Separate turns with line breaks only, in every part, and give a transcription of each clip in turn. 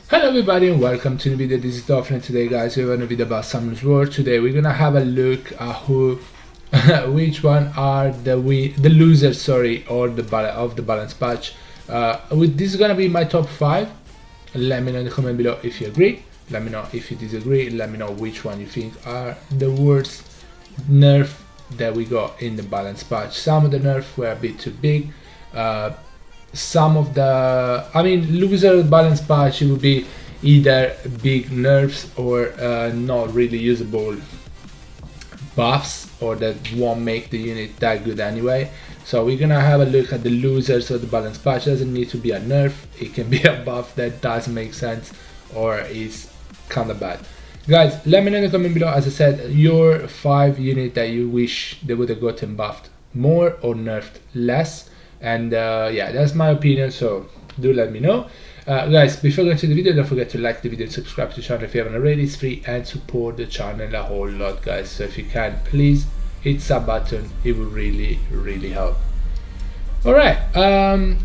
Hello everybody and welcome to the video. This is Dolphin and today guys we have a video about Summoners War. Today we're gonna have a look at who which one are the losers or the balance patch. This is gonna be my top 5. Let me know in the comment below if you agree, let me know if you disagree, let me know which one you think are the worst nerf that we got in the balance patch. Some of the nerfs were a bit too big. Some of the, loser balance patch, it would be either big nerfs or not really usable buffs, or that won't make the unit that good anyway. So we're gonna have a look at the losers of the balance patch. Doesn't need to be a nerf, it can be a buff that does make sense or is kinda bad. Guys, let me know in the comment below, as I said, your 5 unit that you wish they would have gotten buffed more or nerfed less. And yeah, that's my opinion, so do let me know. Guys, before going to the video, don't forget to like the video and subscribe to the channel if you haven't already. It's free, and support the channel a whole lot, guys. So if you can, please hit sub button, it will really help. Alright,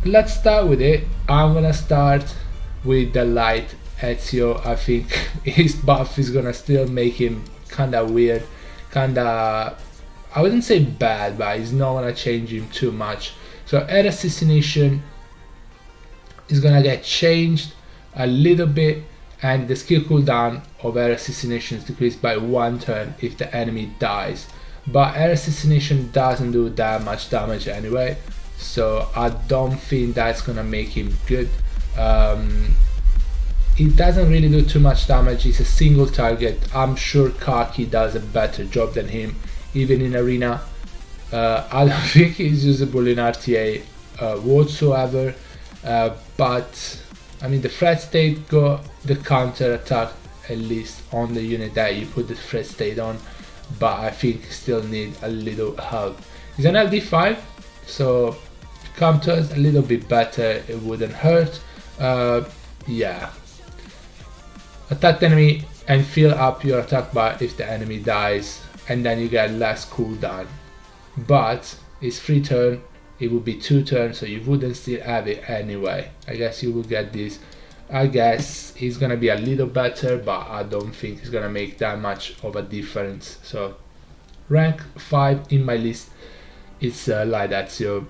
let's start with it. I'm gonna start with the light Ezio. I think his buff is gonna still make him kinda weird, kinda, I wouldn't say bad, but it's not gonna change him too much. So air assassination is gonna get changed a little bit, and the skill cooldown of air assassination is decreased by 1 turn if the enemy dies. But air assassination doesn't do that much damage anyway, so I don't think that's gonna make him good. It doesn't really do too much damage, it's a single target. I'm sure Kaki does a better job than him, even in arena. I don't think he's usable in RTA whatsoever, but I mean the threat state got the counter attack at least on the unit that you put the threat state on, but I think still need a little help. He's an LD5, so counters a little bit better, it wouldn't hurt. Yeah, attack the enemy and fill up your attack bar if the enemy dies, and then you get less cooldown. But it's 3 turns, it would be 2 turns, so you wouldn't still have it anyway. I guess you will get this. I guess it's gonna be a little better, but I don't think it's gonna make that much of a difference. So rank 5 in my list, it's like that. So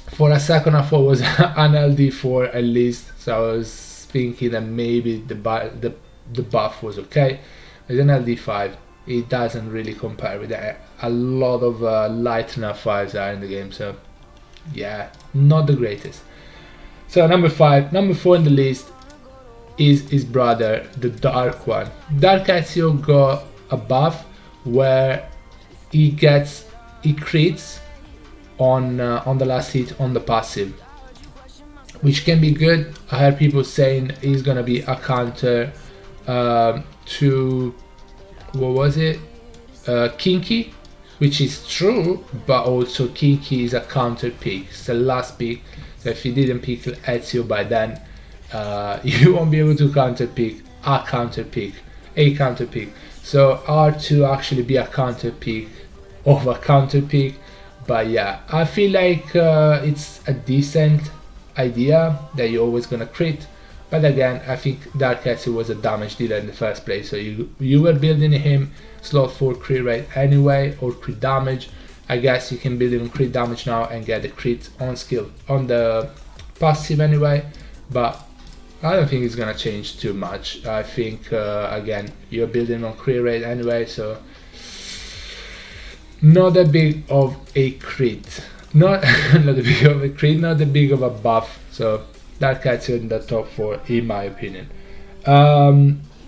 for a second I thought it was an LD4 at least, so I was thinking that maybe the buff was okay. It's an LD5. It doesn't really compare with that. A lot of light nerf 5s are in the game, so yeah, not the greatest. So number 4 in the list is his brother, the dark one. Dark Ezio got a buff where he crits on the last hit on the passive, which can be good. I heard people saying he's gonna be a counter to, what was it, Kinky, which is true, but also Kinky is a counter pick. It's the last pick, so if you didn't pick Ezio by then, you won't be able to counter pick. So hard to actually be a counter pick of a counter pick. But yeah, I feel like it's a decent idea that you're always gonna crit. But again, I think Dark Ezio was a damage dealer in the first place, so you were building him slot 4 crit rate anyway, or crit damage. I guess you can build him crit damage now and get the crit on skill on the passive anyway, but I don't think it's gonna change too much. I think again, you're building on crit rate anyway, so not that big of a crit, not that big of a crit, not that big of a buff. So Dark Ezio in the top 4 in my opinion.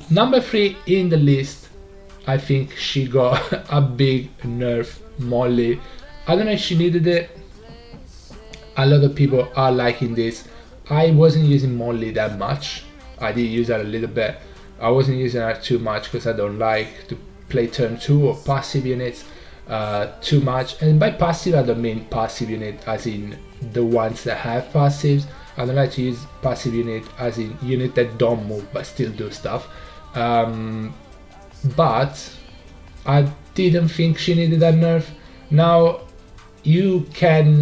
Number 3 in the list, I think she got a big nerf, Molly. I don't know if she needed it. A lot of people are liking this. I wasn't using Molly that much. I did use her a little bit. I wasn't using her too much because I don't like to play turn 2 or passive units too much. And by passive I don't mean passive unit as in the ones that have passives. I don't like to use passive unit as in unit that don't move but still do stuff. But I didn't think she needed that nerf. Now you can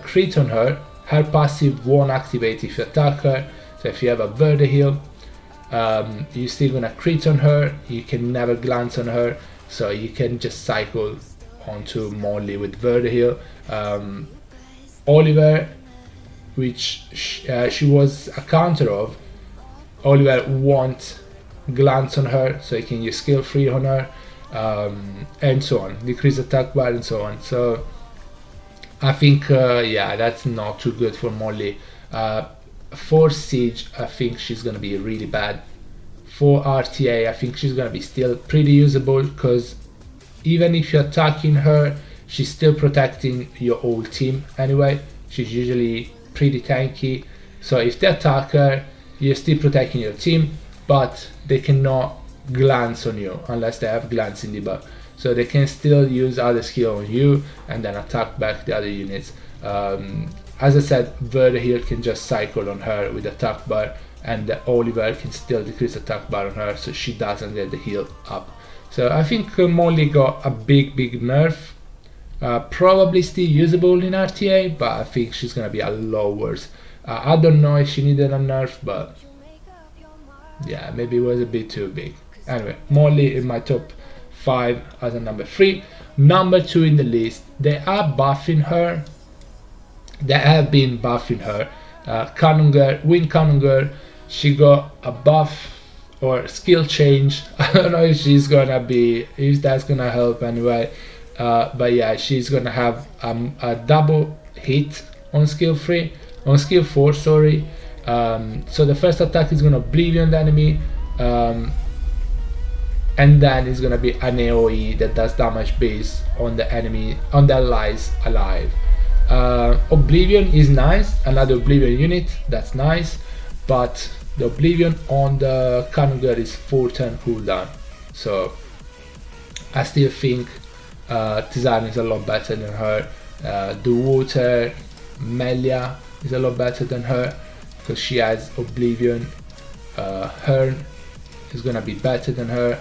crit on her. Her passive won't activate if you attack her. So if you have a Verde heal, you're still gonna crit on her, you can never glance on her, so you can just cycle onto Molly with Vertiheal. Oliver, which she was a counter of, Oliver won't glance on her, so you can use skill free on her, and so on, decrease attack bar and so on. So I think yeah, that's not too good for Molly. For Siege, I think she's gonna be really bad. For RTA, I think she's gonna be still pretty usable, because even if you're attacking her, she's still protecting your whole team anyway. She's usually pretty tanky, so if they attack her, you're still protecting your team, but they cannot glance on you unless they have glancing debuff. So they can still use other skill on you and then attack back the other units. As I said, Vertiheal can just cycle on her with attack bar, and Oliver can still decrease attack bar on her, so she doesn't get the heal up. So I think Molly got a big nerf. Probably still usable in RTA, but I think she's gonna be a lot worse. I don't know if she needed a nerf, but yeah, maybe it was a bit too big. Anyway, Molly in my top 5 as a number 3. Number 2 in the list, they are buffing her. They have been buffing her. Cannon Girl, Wind Cannon Girl, she got a buff or skill change. I don't know if she's gonna be, if that's gonna help anyway. But yeah, she's gonna have a double hit on skill 4, sorry. So the first attack is gonna oblivion the enemy, and then it's gonna be an AoE that does damage based on the enemy, on the allies alive. Oblivion is nice, another Oblivion unit, that's nice, but the Oblivion on the Cannon Girl is 4 turn cooldown, so I still think Tizarn is a lot better than her. The Water Melia is a lot better than her because she has Oblivion. Hearn is gonna be better than her.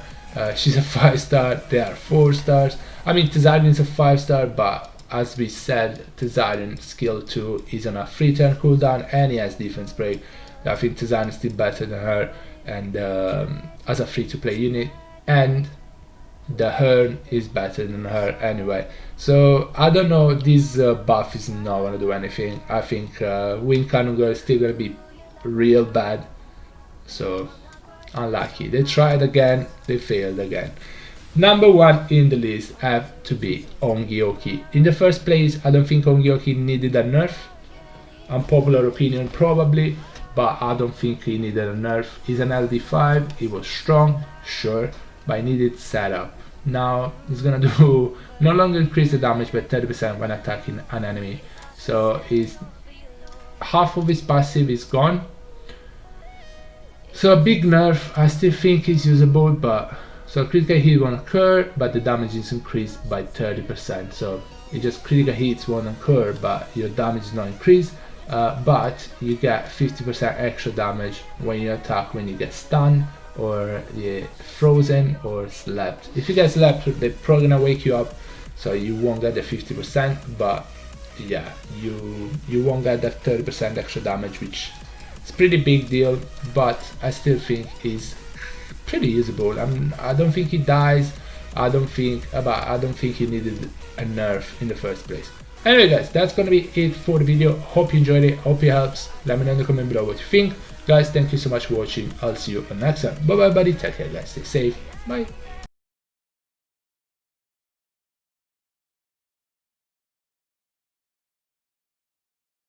She's a 5-star, they are 4 stars. I mean, Tizarn is a 5-star, but as we said, Tizarn skill 2 is on a 3 turn cooldown and he has defense break. I think Tizarn is still better than her, and as a free to play unit, and the Hearn is better than her anyway. So I don't know, this buff is not gonna do anything. I think Wind Cannon Girl is still gonna be real bad, so unlucky. They tried again, they failed again. Number 1 in the list have to be Ongyoki. In the first place, I don't think Ongyoki needed a nerf. Unpopular opinion probably, but I don't think he needed a nerf. He's an LD5, he was strong, sure, but he needed setup. Now he's gonna do no longer increase the damage by 30% when attacking an enemy. So he's half of his passive is gone. So a big nerf. I still think he's usable, but so critical hit won't occur, but the damage is increased by 30%. So it just critical hits won't occur, but your damage is not increased. But you get 50% extra damage when you attack, when you get stunned or frozen or slapped. If you get slapped, they're probably gonna wake you up, so you won't get the 50%, but yeah, you won't get that 30% extra damage, which is pretty big deal, but I still think is pretty usable. I don't think he dies, I don't think he needed a nerf in the first place. Anyway guys, that's gonna be it for the video. Hope you enjoyed it, hope it helps. Let me know in the comment below what you think. Guys, thank you so much for watching. I'll see you on the next time. Bye bye buddy, take care guys, stay safe, bye.